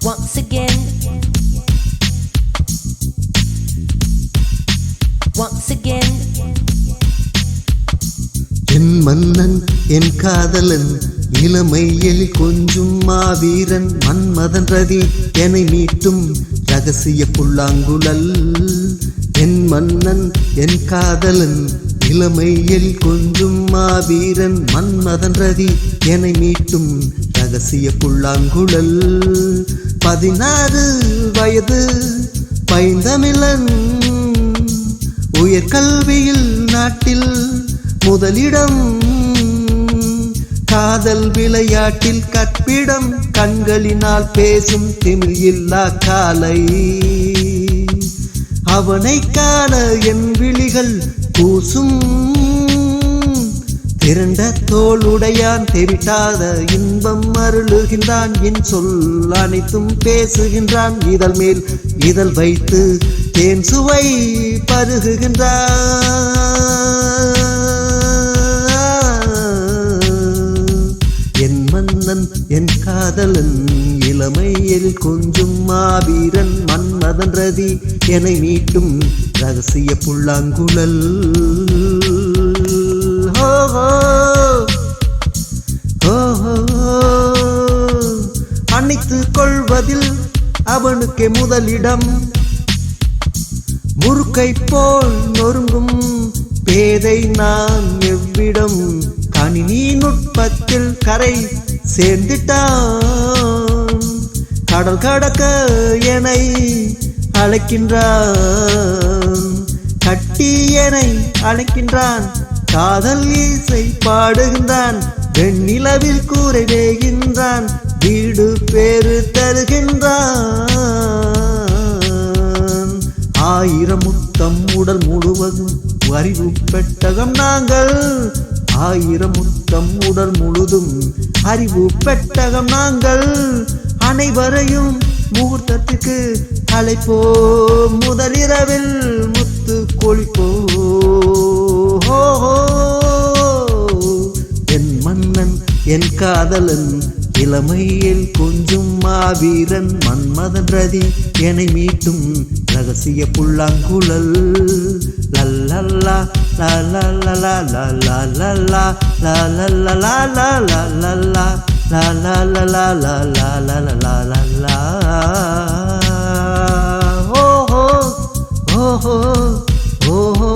once again, once again. என் மன்னன் என் காதலன் இளமையில் கொஞ்சும் மாவீரன் மன்மதன் ரதி என்னை மீட்டும் ரகசிய புல்லாங்குழல். என் மன்னன் என் காதலன் இளமையில் கொஞ்சும் மாவீரன் மன்மதன் ரதி என்னை மீட்டும் ரகசிய புல்லாங்குழல். 16 வயது பைந்தமிழன் உயர்கல்வியில் நாட்டில் முதலிடம். காதல் விளையாட்டில் கற்பிடம் கண்களினால் பேசும் திமிழ் இல்லா காலை. அவனை காண என் விழிகள் கூசும். திரண்ட தோளுடையான் தெவிட்டாத இன்பம் அருளுகின்றான். என் சொல் அனைத்தும் பேசுகின்றான். இதழ் மேல் இதழ் வைத்து தேன் சுவை பருகுகின்றான். என் மன்னன் என் காதலன் இளமையில் கொஞ்சும் மாவீரன் மன்மதன் ரதி என்னை மீட்டும் ரகசிய புல்லாங்குழல். அணைத்து கொள்வதில் அவனுக்கே முதலிடம். முறுக்கை போல் நொறுங்கும் பேதை நான் எவ்விடம். கணினி நுட்பத்தில் கரை சேர்ந்துட்டான். கடல் கடக்க என்னை அழைக்கின்றான். கட்டி என்னை அழைக்கின்றான். காதல் இசை பாடுகின்றான். வெண்ணிலவில் கூரை வேகின்றான். வீடு பேரு தருகின்றான். 1000 முத்தம் உடல் முழுவதும் அறிவு பெட்டகம் நாங்கள். 1000 முத்தம் உடல் முழுதும் அறிவு பெட்டகம் நாங்கள். அனைவரையும் முகூர்த்தத்துக்கு அழைப்போ. முதலிரவில் முத்து கொளிப்போ. என் மன்னன் என் காதலன் இளமையில் கொஞ்சும் மாவீரன் மன்மதன் ரதி என்னை மீட்டும் ரகசிய புல்லாங்குழல். லல்லல்லா லல்லல்லா லல்லல்லா லல்லல்லா லல்லல்லா லல்லல்லா லல்லல்லா. ஓஹோ ஓஹோ ஓஹோ.